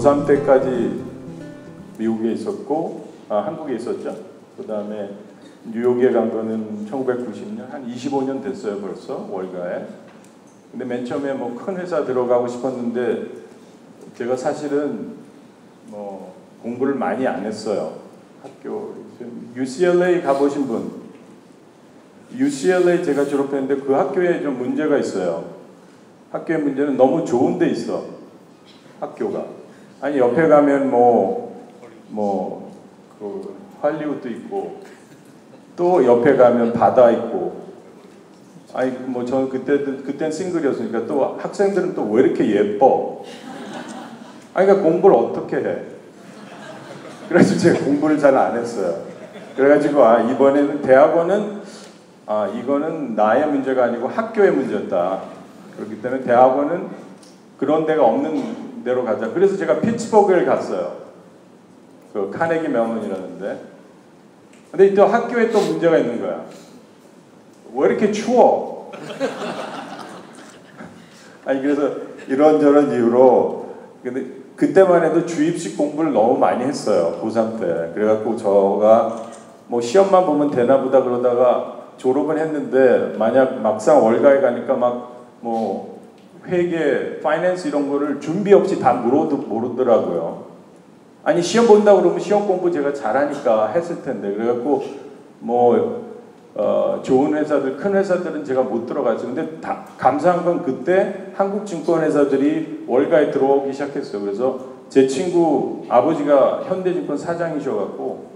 고3 때까지 미국에 있었고, 한국에 있었죠. 그 다음에 뉴욕에 간 거는 1990년, 한 25년 됐어요 벌써, 월가에. 근데 맨 처음에 뭐 큰 회사 들어가고 싶었는데 제가 사실은 뭐 공부를 많이 안 했어요. 학교, UCLA 가보신 분? UCLA 제가 졸업했는데 그 학교에 좀 문제가 있어요. 학교의 문제는 너무 좋은 데 있어, 학교가. 아니 옆에 가면 그 할리우드 있고, 또 옆에 가면 바다 있고. 아니 뭐 저는 그땐 싱글이었으니까, 또 학생들은 또 왜 이렇게 예뻐? 아니 그러니까 공부를 어떻게 해? 그래서 제가 공부를 잘 안 했어요. 그래가지고 이번에는 대학원은 이거는 나의 문제가 아니고 학교의 문제였다. 그렇기 때문에 대학원은 그런 데가 없는 데로 가자. 그래서 제가 피츠버그를 갔어요. 그 카네기 멜론이라는데. 근데 또 학교에 또 문제가 있는 거야. 왜 이렇게 추워? 아니 그래서 이런저런 이유로, 근데 그때만 해도 주입식 공부를 너무 많이 했어요, 고3 때. 그래갖고 저가 뭐 시험만 보면 되나 보다 그러다가 졸업은 했는데, 만약 막상 월가에 가니까 막 뭐 회계, 파이낸스 이런 거를 준비 없이 다 모르더라고요. 아니 시험 본다고 그러면 시험 공부 제가 잘하니까 했을 텐데. 그래갖고 좋은 회사들, 큰 회사들은 제가 못 들어갔어요. 근데 감사한 건 그때 한국 증권 회사들이 월가에 들어오기 시작했어요. 그래서 제 친구 아버지가 현대증권 사장이셔갖고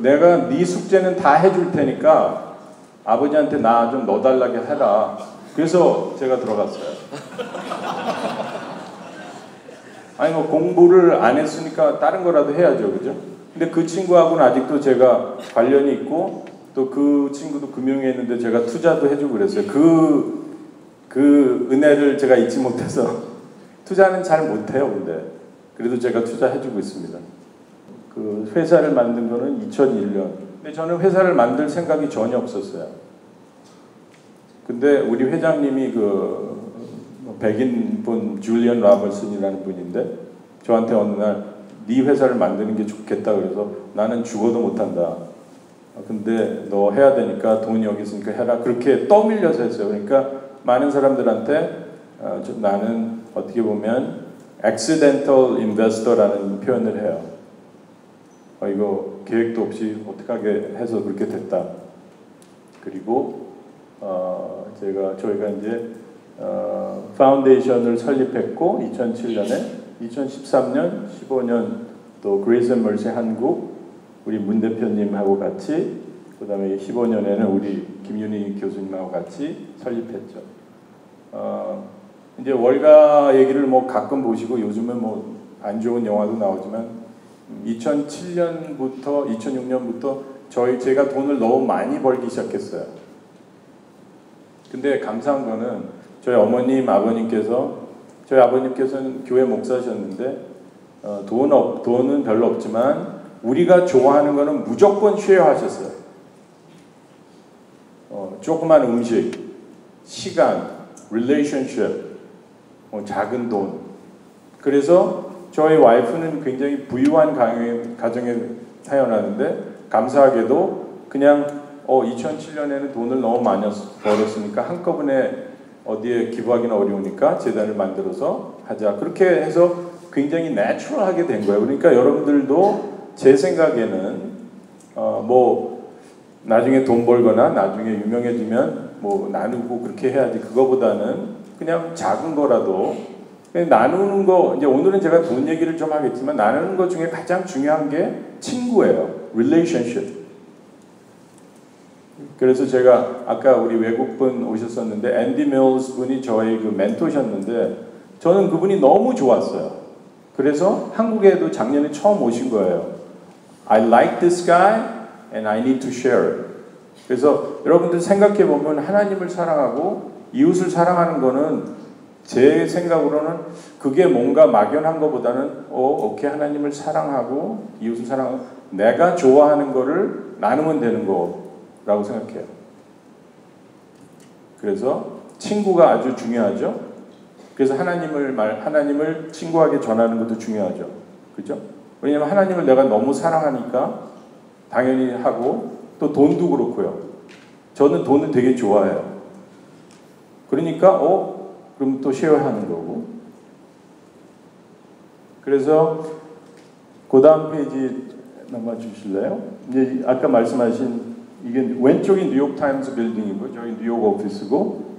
내가 네 숙제는 다 해줄 테니까 아버지한테 나 좀 넣어달라게 해라. 그래서 제가 들어갔어요. 아니 뭐 공부를 안 했으니까 다른 거라도 해야죠, 그죠? 근데 그 친구하고는 아직도 제가 관련이 있고, 또 그 친구도 금융에 있는데 제가 투자도 해주고 그랬어요. 그 은혜를 제가 잊지 못해서. 투자는 잘 못해요, 근데 그래도 제가 투자해주고 있습니다. 그 회사를 만든 거는 2001년. 근데 저는 회사를 만들 생각이 전혀 없었어요. 근데 우리 회장님이 백인분 줄리언 라버슨이라는 분인데, 저한테 어느 날 네 회사를 만드는 게 좋겠다 그래서, 나는 죽어도 못한다. 근데 너 해야 되니까 돈이 여기 있으니까 해라. 그렇게 떠밀려서 했어요. 그러니까 많은 사람들한테 나는 어떻게 보면 accidental investor라는 표현을 해요. 이거 계획도 없이 어떡하게 해서 그렇게 됐다. 그리고 저희가 이제 파운데이션을 설립했고, 2007년에 2013년, 15년 또 그레이스 앤 머시 한국 우리 문 대표님하고 같이, 그 다음에 15년에는 우리 김윤희 교수님하고 같이 설립했죠. 이제 월가 얘기를 뭐 가끔 보시고, 요즘은 뭐 안 좋은 영화도 나오지만 2007년부터 2006년부터 제가 돈을 너무 많이 벌기 시작했어요. 근데 감사한 거는 저희 어머님, 아버님께서, 저희 아버님께서는 교회 목사셨는데 돈은 별로 없지만 우리가 좋아하는 거는 무조건 쉐어하셨어요. 조그만 음식, 시간, relationship, 작은 돈. 그래서 저희 와이프는 굉장히 부유한 가정에 태어나는데, 감사하게도 그냥 2007년에는 돈을 너무 많이 벌었으니까 한꺼번에 어디에 기부하기는 어려우니까 재단을 만들어서 하자. 그렇게 해서 굉장히 내추럴하게 된 거예요. 그러니까 여러분들도 제 생각에는 뭐 나중에 돈 벌거나 나중에 유명해지면 뭐 나누고 그렇게 해야지, 그거보다는 그냥 작은 거라도 나누는 거. 이제 오늘은 제가 돈 얘기를 좀 하겠지만, 나누는 것 중에 가장 중요한 게 친구예요. relationship. 그래서 제가 아까 우리 외국분 오셨었는데, 앤디 밀스 분이 저의 그 멘토셨는데, 저는 그분이 너무 좋았어요. 그래서 한국에도 작년에 처음 오신 거예요. I like this guy and I need to share. 그래서 여러분들 생각해 보면 하나님을 사랑하고 이웃을 사랑하는 거는, 제 생각으로는 그게 뭔가 막연한 것보다는 오케이, 하나님을 사랑하고 이웃을 사랑하고 내가 좋아하는 거를 나누면 되는 거라고 생각해요. 그래서 친구가 아주 중요하죠. 그래서 하나님을 친구에게 전하는 것도 중요하죠. 그죠? 왜냐하면 하나님을 내가 너무 사랑하니까 당연히 하고 또 돈도 그렇고요. 저는 돈을 되게 좋아해요. 그러니까 그럼 또 쉐어하는 거고. 그래서 그 다음 페이지 넘어 주실래요? 이제 아까 말씀하신 이게 왼쪽이 뉴욕 타임스 빌딩이고 저기 뉴욕 오피스고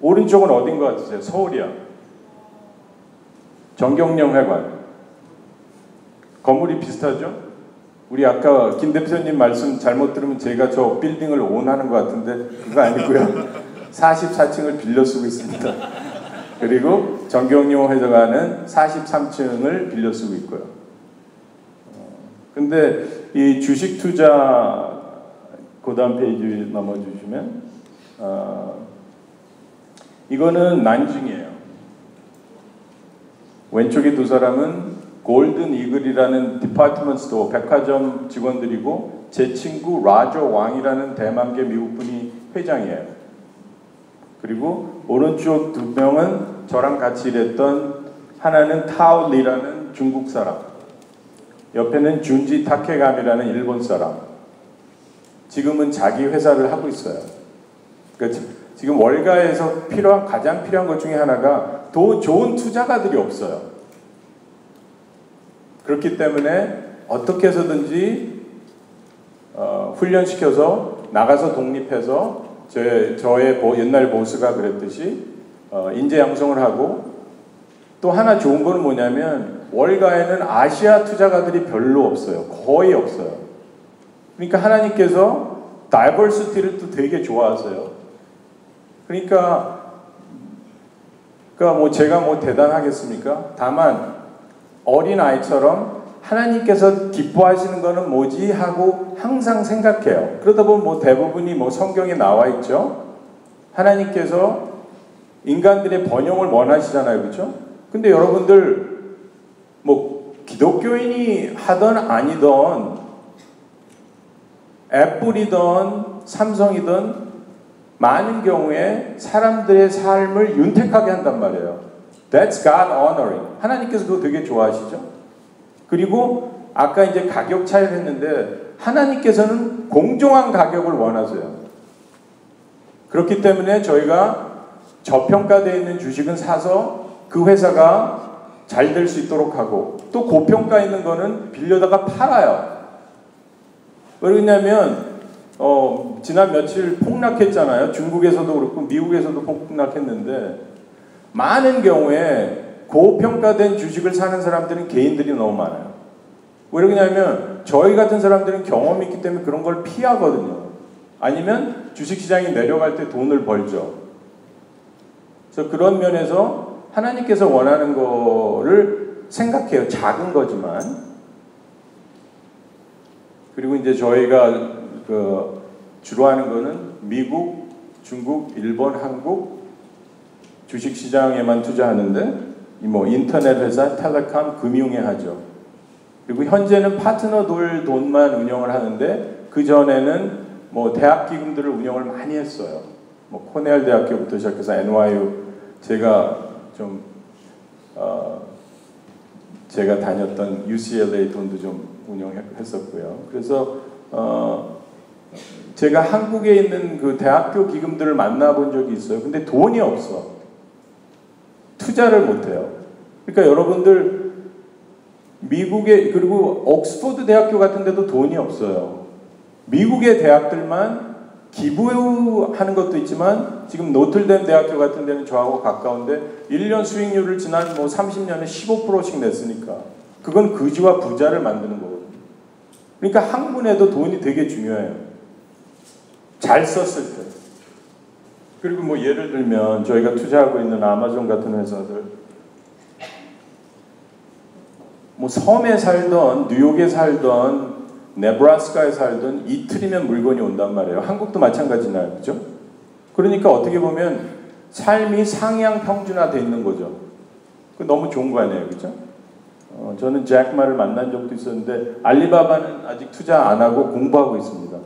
오른쪽은 어딘 것 같으세요? 서울이야. 정경련 회관. 건물이 비슷하죠? 우리 아까 김 대표님 말씀 잘못 들으면 제가 저 빌딩을 오운하는 것 같은데 그거 아니고요. 44층을 빌려 쓰고 있습니다. 그리고 정경련 회관은 43층을 빌려 쓰고 있고요. 근데 이 주식 투자 그 다음 페이지 넘어주시면 이거는 난징이에요. 왼쪽에 두 사람은 골든 이글이라는 디파트먼트 스토어 백화점 직원들이고 제 친구 라저 왕이라는 대만계 미국분이 회장이에요. 그리고 오른쪽 두 명은 저랑 같이 일했던 하나는 타오리라는 중국 사람, 옆에는 준지 타케감이라는 일본 사람. 지금은 자기 회사를 하고 있어요. 그러니까 지금 월가에서 가장 필요한 것 중에 하나가 더 좋은 투자가들이 없어요. 그렇기 때문에 어떻게 해서든지 훈련시켜서 나가서 독립해서 저의 옛날 보스가 그랬듯이 인재 양성을 하고 또 하나 좋은 거는 뭐냐면 월가에는 아시아 투자가들이 별로 없어요. 거의 없어요. 그러니까 하나님께서 다이버시티를 또 되게 좋아하세요. 그러니까 뭐 제가 뭐 대단하겠습니까? 다만 어린 아이처럼 하나님께서 기뻐하시는 거는 뭐지 하고 항상 생각해요. 그러다 보면 뭐 대부분이 뭐 성경에 나와 있죠. 하나님께서 인간들의 번영을 원하시잖아요, 그렇죠? 근데 여러분들 뭐 기독교인이 하던 아니던 애플이든 삼성이든 많은 경우에 사람들의 삶을 윤택하게 한단 말이에요. That's God honoring. 하나님께서 그거 되게 좋아하시죠? 그리고 아까 이제 가격 차이를 했는데 하나님께서는 공정한 가격을 원하세요. 그렇기 때문에 저희가 저평가되어 있는 주식은 사서 그 회사가 잘 될 수 있도록 하고 또 고평가 있는 거는 빌려다가 팔아요. 왜냐면 지난 며칠 폭락했잖아요. 중국에서도 그렇고 미국에서도 폭락했는데 많은 경우에 고평가된 주식을 사는 사람들은 개인들이 너무 많아요. 왜 그러냐면 저희 같은 사람들은 경험이 있기 때문에 그런 걸 피하거든요. 아니면 주식시장이 내려갈 때 돈을 벌죠. 그래서 그런 면에서 하나님께서 원하는 거를 생각해요. 작은 거지만. 그리고 이제 저희가 주로 하는 거는 미국, 중국, 일본, 한국 주식시장에만 투자하는데 뭐 인터넷 회사, 텔레콤, 금융에 하죠. 그리고 현재는 파트너들 돈만 운영을 하는데 그 전에는 뭐 대학 기금들을 운영을 많이 했어요. 뭐 코넬 대학교부터 시작해서 NYU 제가 다녔던 UCLA 돈도 좀 운영했었고요. 그래서 제가 한국에 있는 그 대학교 기금들을 만나본 적이 있어요. 근데 돈이 없어. 투자를 못해요. 그러니까 여러분들 미국에 그리고 옥스퍼드 대학교 같은 데도 돈이 없어요. 미국의 대학들만 기부하는 것도 있지만 지금 노틀댐 대학교 같은 데는 저하고 가까운데 1년 수익률을 지난 뭐 30년에 15%씩 냈으니까 그건 그지와 부자를 만드는 거거든요. 그러니까 학문에도 돈이 되게 중요해요. 잘 썼을 때. 그리고 뭐 예를 들면 저희가 투자하고 있는 아마존 같은 회사들 뭐 섬에 살던 뉴욕에 살던 네브라스카에 살던 이틀이면 물건이 온단 말이에요. 한국도 마찬가지나요, 그죠? 그러니까 어떻게 보면 삶이 상향 평준화되어 있는 거죠. 그 너무 좋은 거 아니에요, 그죠? 저는 잭마를 만난 적도 있었는데 알리바바는 아직 투자 안 하고 공부하고 있습니다.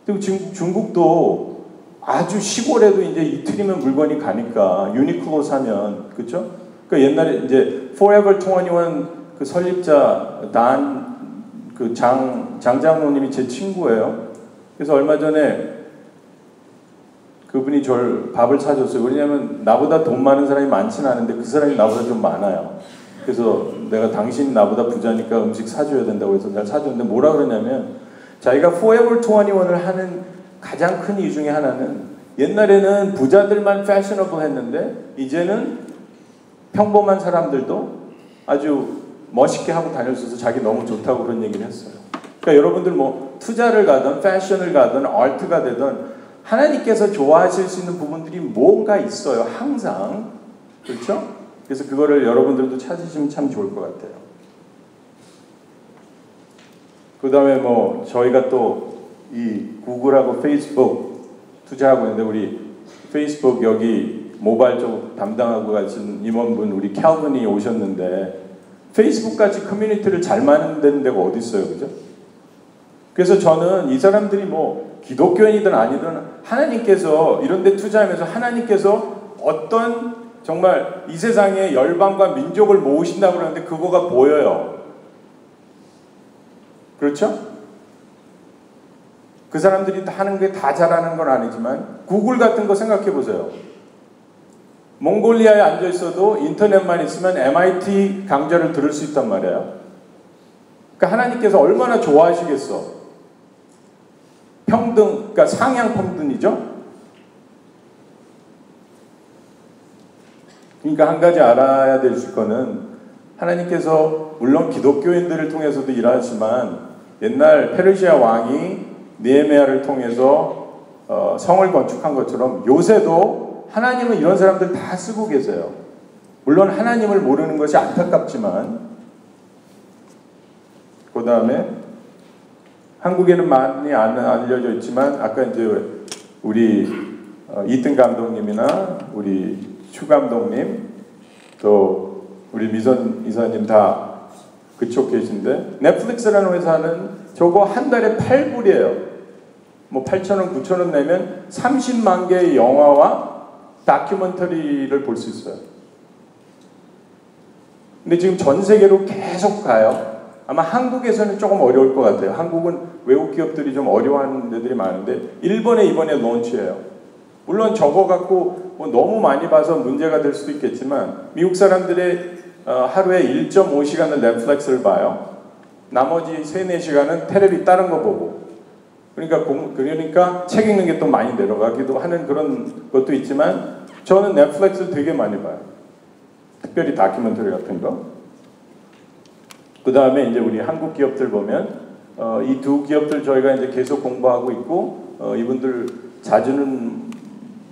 그리고 지금 중국도 아주 시골에도 이제 이틀이면 물건이 가니까 유니클로 사면 그렇죠? 그 옛날에 이제 Forever 21 그 설립자 그 장장로님이 제 친구예요. 그래서 얼마 전에 그분이 저를 밥을 사줬어요. 왜냐하면 나보다 돈 많은 사람이 많지는 않은데 그 사람이 나보다 좀 많아요. 그래서 내가 당신 나보다 부자니까 음식 사줘야 된다고 해서 내가 사줬는데 뭐라 그러냐면 자기가 Forever 21을 하는 가장 큰 이유 중에 하나는 옛날에는 부자들만 패셔너블 했는데 이제는 평범한 사람들도 아주 멋있게 하고 다닐 수 있어서 자기 너무 좋다고 그런 얘기를 했어요. 그러니까 여러분들 뭐 투자를 가든 패션을 가든 아트가 되든 하나님께서 좋아하실 수 있는 부분들이 뭔가 있어요. 항상. 그렇죠? 그래서 그거를 여러분들도 찾으시면 참 좋을 것 같아요. 그 다음에 뭐 저희가 또 이 구글하고 페이스북 투자하고 있는데 우리 페이스북 여기 모바일 쪽 담당하고 가신 임원분 우리 캘빈이 오셨는데 페이스북 같이 커뮤니티를 잘 만드는 데가 어디 있어요, 그죠? 그래서 저는 이 사람들이 뭐 기독교인이든 아니든 하나님께서 이런 데 투자하면서 하나님께서 어떤 정말 이 세상에 열방과 민족을 모으신다고 그러는데 그거가 보여요. 그렇죠? 그 사람들이 하는 게 다 잘하는 건 아니지만 구글 같은 거 생각해 보세요. 몽골리아에 앉아 있어도 인터넷만 있으면 MIT 강좌를 들을 수 있단 말이에요. 그러니까 하나님께서 얼마나 좋아하시겠어. 평등, 그러니까 상향 평등이죠. 그러니까 한 가지 알아야 될 거는 하나님께서 물론 기독교인들을 통해서도 일하지만 옛날 페르시아 왕이 느헤미야를 통해서 성을 건축한 것처럼 요새도 하나님은 이런 사람들 다 쓰고 계세요. 물론 하나님을 모르는 것이 안타깝지만 그 다음에 한국에는 많이 안 알려져 있지만 아까 이제 우리 이튼 감독님이나 우리 추 감독님 또 우리 미선 이사님 다 그쪽 계신데 넷플릭스라는 회사는 저거 한 달에 8불이에요. 뭐 8,000원, 9,000원 내면 30만 개의 영화와 다큐멘터리를 볼 수 있어요. 근데 지금 전 세계로 계속 가요. 아마 한국에서는 조금 어려울 것 같아요. 한국은 외국 기업들이 좀 어려워하는 데들이 많은데 일본에 이번에 론치해요. 물론 저거 갖고 뭐 너무 많이 봐서 문제가 될 수도 있겠지만 미국 사람들의 하루에 1.5시간을 넷플릭스를 봐요. 나머지 3, 4시간은 텔레비 다른 거 보고 그러니까 책 읽는 게 또 많이 내려가기도 하는 그런 것도 있지만 저는 넷플릭스 되게 많이 봐요. 특별히 다큐멘터리 같은 거. 그 다음에 이제 우리 한국 기업들 보면 이 두 기업들 저희가 이제 계속 공부하고 있고 이분들 자주는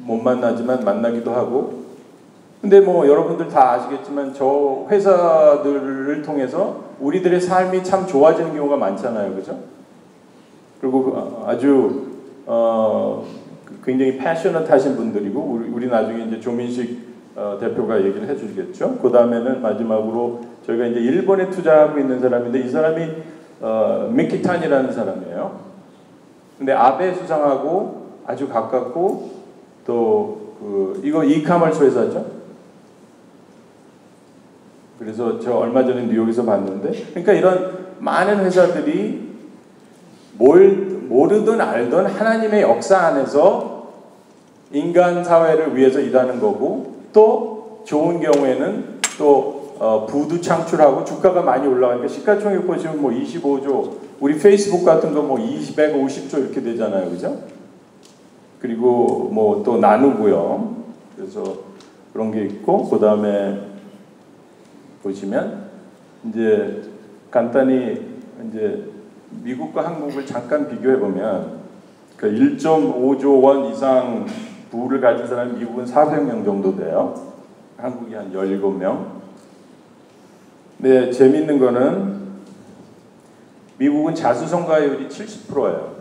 못 만나지만 만나기도 하고. 근데 뭐 여러분들 다 아시겠지만 저 회사들을 통해서 우리들의 삶이 참 좋아지는 경우가 많잖아요, 그죠? 그리고 아주 굉장히 패셔넛하신 분들이고 우리 나중에 이제 조민식 대표가 얘기를 해주시겠죠. 그 다음에는 마지막으로 저희가 이제 일본에 투자하고 있는 사람인데 이 사람이 미키탄이라는 사람이에요. 근데 아베 수상하고 아주 가깝고 또 이거 이카머스 회사죠. 그래서 저 얼마 전에 뉴욕에서 봤는데 그러니까 이런 많은 회사들이 모르든 알든 하나님의 역사 안에서 인간 사회를 위해서 일하는 거고 또 좋은 경우에는 또 부도 창출하고 주가가 많이 올라가니까 시가총액 보시면 뭐 25조 우리 페이스북 같은 거 뭐 250조 이렇게 되잖아요, 그죠? 그리고 뭐 또 나누고요. 그래서 그런 게 있고 그 다음에 보시면 이제 간단히 이제 미국과 한국을 잠깐 비교해 보면 그 1.5조 원 이상 부를 가진 사람이 미국은 400명 정도 돼요. 한국이 한 17명. 근데 재밌는 거는 미국은 자수성가율이 70%예요.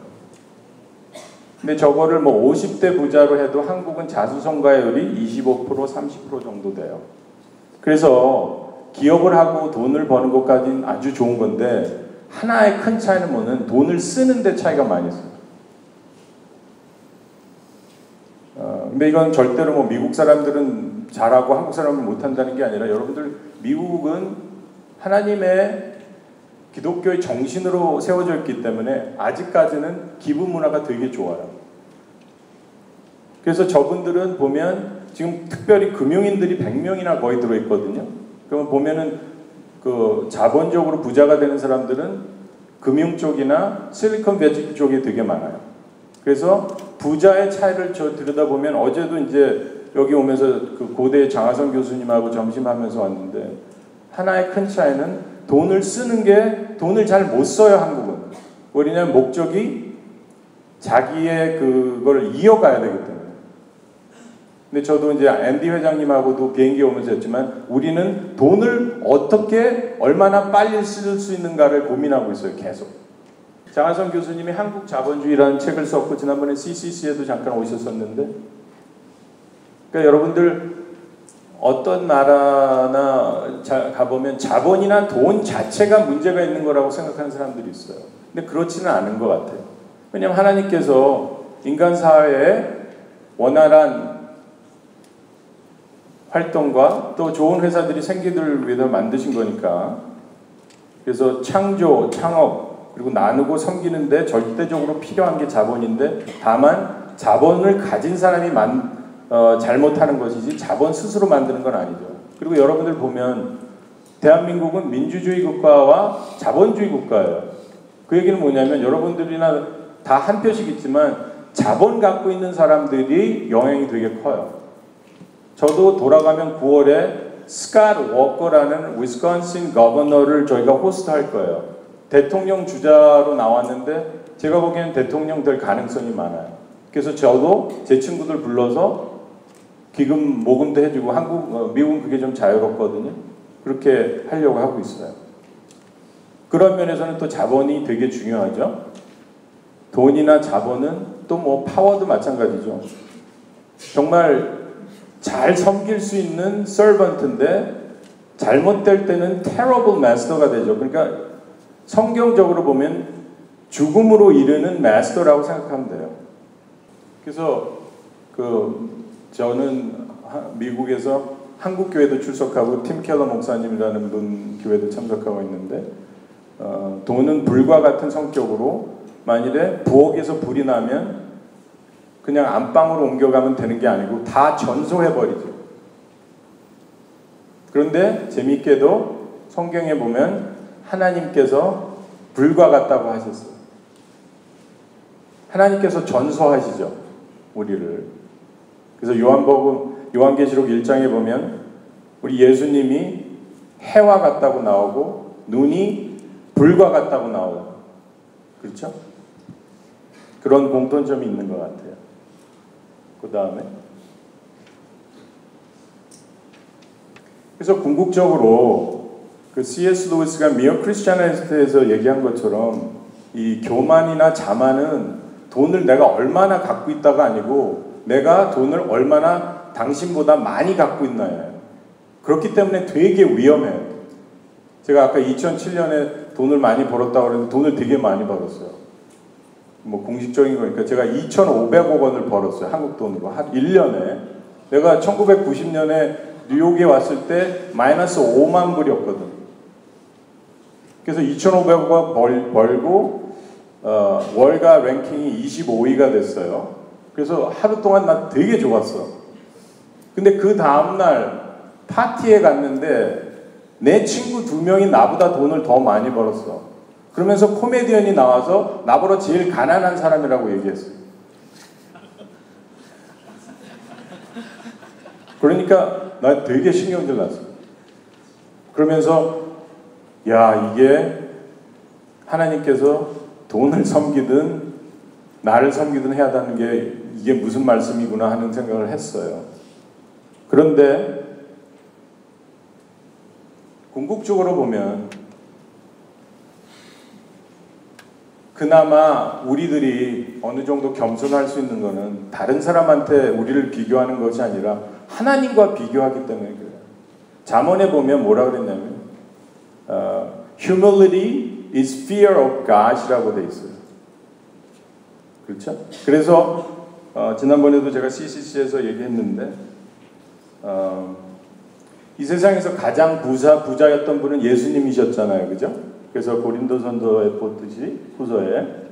근데 저거를 뭐 50대 부자로 해도 한국은 자수성가율이 25%, 30% 정도 돼요. 그래서 기업을 하고 돈을 버는 것까지는 아주 좋은 건데 하나의 큰 차이는 뭐는 돈을 쓰는 데 차이가 많이 있어요. 근데 이건 절대로 뭐 미국 사람들은 잘하고 한국 사람은 못한다는 게 아니라 여러분들 미국은 하나님의 기독교의 정신으로 세워져 있기 때문에 아직까지는 기부 문화가 되게 좋아요. 그래서 저분들은 보면 지금 특별히 금융인들이 100명이나 거의 들어있거든요. 그러면 보면은 그 자본적으로 부자가 되는 사람들은 금융 쪽이나 실리콘밸리 쪽에 되게 많아요. 그래서 부자의 차이를 들여다보면 어제도 이제 여기 오면서 그 고대 장하성 교수님하고 점심하면서 왔는데 하나의 큰 차이는 돈을 쓰는 게 돈을 잘 못 써요, 한국은. 왜냐하면 목적이 자기의 그걸 이어가야 되기 때문에. 근데 저도 이제 앤디 회장님하고도 비행기 오면서 했지만 우리는 돈을 어떻게 얼마나 빨리 쓸 수 있는가를 고민하고 있어요, 계속. 장하성 교수님이 한국 자본주의라는 책을 썼고 지난번에 CCC에도 잠깐 오셨었는데 그러니까 여러분들 어떤 나라나 가보면 자본이나 돈 자체가 문제가 있는 거라고 생각하는 사람들이 있어요. 근데 그렇지는 않은 것 같아요. 왜냐하면 하나님께서 인간 사회에 원활한 활동과 또 좋은 회사들이 생기들 위해서 만드신 거니까 그래서 창조, 창업 그리고 나누고 섬기는데 절대적으로 필요한 게 자본인데 다만 자본을 가진 사람이 잘못하는 것이지 자본 스스로 만드는 건 아니죠. 그리고 여러분들 보면 대한민국은 민주주의 국가와 자본주의 국가예요. 그 얘기는 뭐냐면 여러분들이나 다 한 표씩 있지만 자본 갖고 있는 사람들이 영향이 되게 커요. 저도 돌아가면 9월에 스캇 워커라는 위스콘신 거버너를 저희가 호스트할 거예요. 대통령 주자로 나왔는데 제가 보기에는 대통령 될 가능성이 많아요. 그래서 저도 제 친구들 불러서 기금 모금도 해주고 미국은 그게 좀 자유롭거든요. 그렇게 하려고 하고 있어요. 그런 면에서는 또 자본이 되게 중요하죠. 돈이나 자본은 또 뭐 파워도 마찬가지죠. 정말 잘 섬길 수 있는 서번트인데 잘못될 때는 terrible master가 되죠. 그러니까 성경적으로 보면 죽음으로 이르는 master라고 생각하면 돼요. 그래서 저는 미국에서 한국 교회도 출석하고 팀 켈러 목사님이라는 분 교회도 참석하고 있는데 돈은 불과 같은 성격으로 만일에 부엌에서 불이 나면 그냥 안방으로 옮겨가면 되는 게 아니고 다 전소해버리죠. 그런데 재미있게도 성경에 보면 하나님께서 불과 같다고 하셨어요. 하나님께서 전소하시죠. 우리를. 그래서 요한계시록 1장에 보면 우리 예수님이 해와 같다고 나오고 눈이 불과 같다고 나오고 그렇죠? 그런 공통점이 있는 것 같아요. 그 다음에 그래서 궁극적으로 그 C.S. 루이스가 미어 크리스찬에서 얘기한 것처럼 이 교만이나 자만은 돈을 내가 얼마나 갖고 있다가 아니고 내가 돈을 얼마나 당신보다 많이 갖고 있나요. 그렇기 때문에 되게 위험해요. 제가 아까 2007년에 돈을 많이 벌었다고 그랬는데 돈을 되게 많이 벌었어요. 뭐 공식적인 거니까 제가 2,500억 원을 벌었어요. 한국 돈으로. 한 1년에. 내가 1990년에 뉴욕에 왔을 때 마이너스 5만 불이었거든. 그래서 2,500억 원 벌고 월가 랭킹이 25위가 됐어요. 그래서 하루 동안 나 되게 좋았어. 근데 그 다음날 파티에 갔는데 내 친구 2명이 나보다 돈을 더 많이 벌었어. 그러면서 코미디언이 나와서 나보다 제일 가난한 사람이라고 얘기했어요. 그러니까 나 되게 신경질 났어. 그러면서 야, 이게 하나님께서 돈을 섬기든 나를 섬기든 해야 하는 게 이게 무슨 말씀이구나 하는 생각을 했어요. 그런데 궁극적으로 보면 그나마 우리들이 어느 정도 겸손할 수 있는 거는 다른 사람한테 우리를 비교하는 것이 아니라 하나님과 비교하기 때문에 그래요. 잠언에 보면 뭐라 그랬냐면 humility is fear of God이라고 돼 있어요. 그렇죠? 그래서 지난번에도 제가 CCC에서 얘기했는데 이 세상에서 가장 부자였던 분은 예수님이셨잖아요. 그죠? 그래서 고린도전서에 보듯이 후서에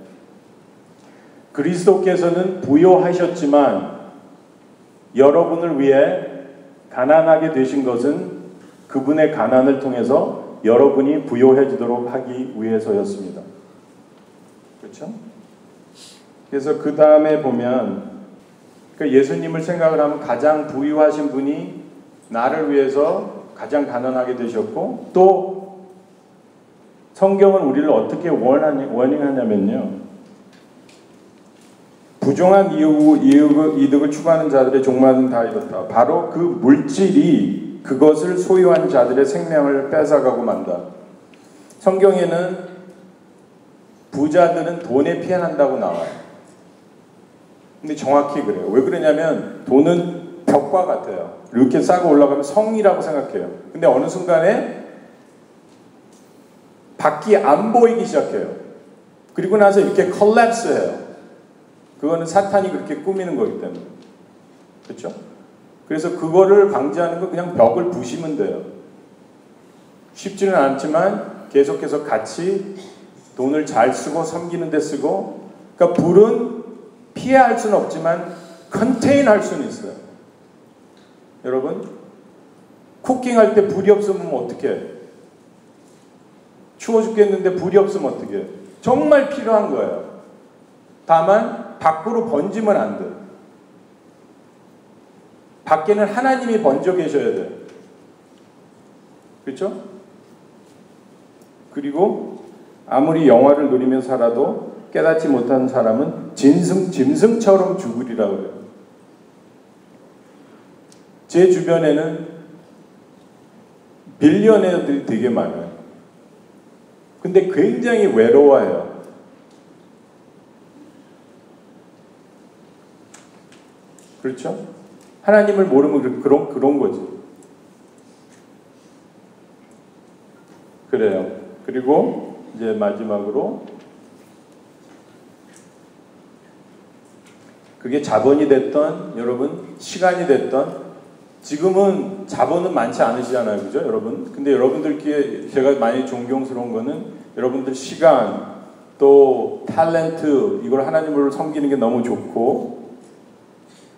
그리스도께서는 부요하셨지만 여러분을 위해 가난하게 되신 것은 그분의 가난을 통해서 여러분이 부요해지도록 하기 위해서였습니다. 그렇죠? 그래서 그 다음에 보면 예수님을 생각을 하면 가장 부유하신 분이 나를 위해서 가장 가난하게 되셨고, 또 성경은 우리를 어떻게 워닝하냐면요, 부정한 이득을 추구하는 자들의 종말은 다 이렇다. 바로 그 물질이 그것을 소유한 자들의 생명을 뺏어가고 만다. 성경에는 부자들은 돈에 피한다고 나와요. 근데 정확히 그래요. 왜 그러냐면 돈은 벽과 같아요. 이렇게 쌓고 올라가면 성이라고 생각해요. 근데 어느 순간에 밖이 안 보이기 시작해요. 그리고 나서 이렇게 컬랩스해요. 그거는 사탄이 그렇게 꾸미는 거기 때문에. 그렇죠? 그래서 그거를 방지하는 건 그냥 벽을 부시면 돼요. 쉽지는 않지만 계속해서 같이 돈을 잘 쓰고 섬기는 데 쓰고, 그러니까 불은 피해할 수는 없지만 컨테인 할 수는 있어요. 여러분, 쿠킹할 때 불이 없으면 어떡해? 추워 죽겠는데 불이 없으면 어떡해? 정말 필요한 거예요. 다만 밖으로 번지면 안 돼요. 밖에는 하나님이 번져 계셔야 돼요. 그렇죠? 그리고 아무리 영화를 누리며 살아도 깨닫지 못한 사람은 짐승처럼 죽으리라 그래요. 제 주변에는 빌리어네어들이 되게 많아요. 근데 굉장히 외로워해요. 그렇죠? 하나님을 모르면 그런 거지. 그래요. 그리고 이제 마지막으로 그게 자본이 됐던, 여러분 시간이 됐던, 지금은 자본은 많지 않으시잖아요. 그죠? 여러분. 근데 여러분들께 제가 많이 존경스러운 거는 여러분들 시간, 또 탤런트, 이걸 하나님을 섬기는 게 너무 좋고,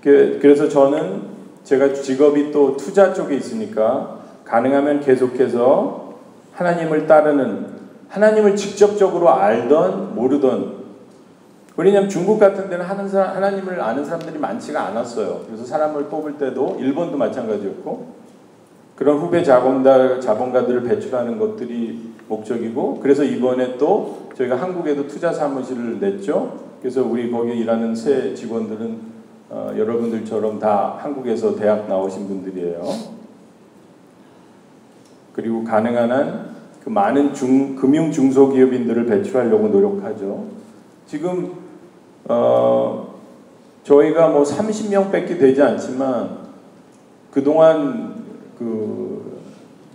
그래서 저는 제가 직업이 또 투자 쪽에 있으니까 가능하면 계속해서 하나님을 따르는, 하나님을 직접적으로 알던 모르던, 왜냐하면 중국 같은 데는 하나님을 아는 사람들이 많지가 않았어요. 그래서 사람을 뽑을 때도 일본도 마찬가지였고, 그런 후배 자본가들을 배출하는 것들이 목적이고, 그래서 이번에 또 저희가 한국에도 투자 사무실을 냈죠. 그래서 우리 거기 일하는 새 직원들은 여러분들처럼 다 한국에서 대학 나오신 분들이에요. 그리고 가능한 한 그 많은 금융 중소기업인들을 배출하려고 노력하죠. 지금 저희가 뭐 30명밖에 되지 않지만 그동안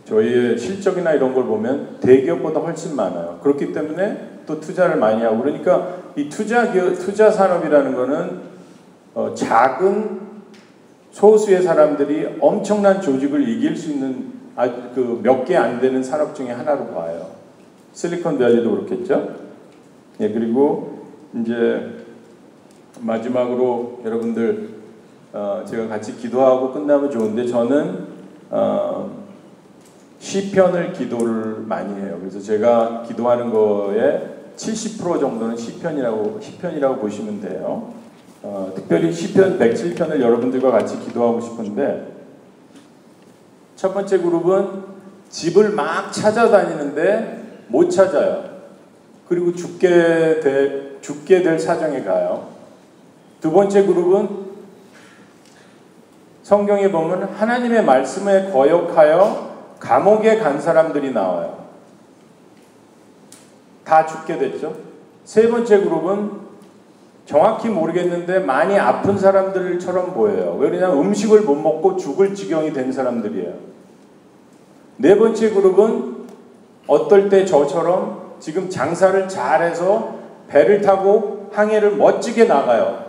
저희의 실적이나 이런 걸 보면 대기업보다 훨씬 많아요. 그렇기 때문에 또 투자를 많이 하고, 그러니까 이 투자 산업이라는 거는 작은 소수의 사람들이 엄청난 조직을 이길 수 있는 몇 개 안 되는 산업 중에 하나로 봐요. 실리콘밸리도 그렇겠죠. 예, 그리고 이제 마지막으로 여러분들 제가 같이 기도하고 끝나면 좋은데, 저는 시편을 기도를 많이 해요. 그래서 제가 기도하는 거에 70% 정도는 시편이라고 보시면 돼요. 특별히 시편 107편을 여러분들과 같이 기도하고 싶은데, 첫 번째 그룹은 집을 막 찾아다니는데 못 찾아요. 그리고 죽게 될 사정에 가요. 두 번째 그룹은 성경에 보면 하나님의 말씀에 거역하여 감옥에 간 사람들이 나와요. 다 죽게 됐죠. 세 번째 그룹은 정확히 모르겠는데 많이 아픈 사람들처럼 보여요. 왜냐하면 음식을 못 먹고 죽을 지경이 된 사람들이에요. 네 번째 그룹은 어떨 때 저처럼 지금 장사를 잘해서 배를 타고 항해를 멋지게 나가요.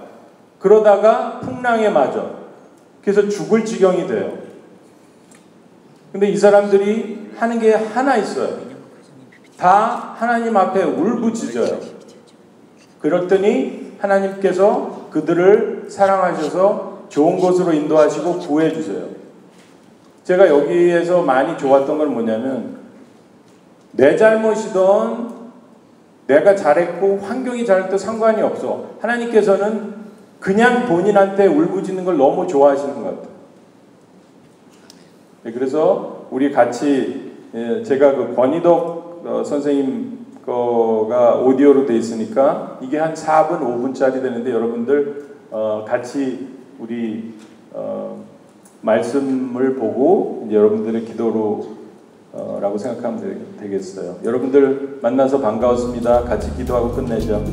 그러다가 풍랑에 맞아. 그래서 죽을 지경이 돼요. 근데 이 사람들이 하는 게 하나 있어요. 다 하나님 앞에 울부짖어요. 그랬더니 하나님께서 그들을 사랑하셔서 좋은 곳으로 인도하시고 구해주세요. 제가 여기에서 많이 좋았던 건 뭐냐면 내 잘못이든 내가 잘했고 환경이 잘했도 상관이 없어. 하나님께서는 그냥 본인한테 울부짖는 걸 너무 좋아하시는 것 같아요. 그래서 우리 같이 제가 그 권희덕 선생님 거가 오디오로 돼 있으니까 이게 한 4분, 5분짜리 되는데 여러분들 같이 우리 말씀을 보고 이제 여러분들의 기도로 라고 생각하면 되겠어요. 여러분들 만나서 반가웠습니다. 같이 기도하고 끝내죠.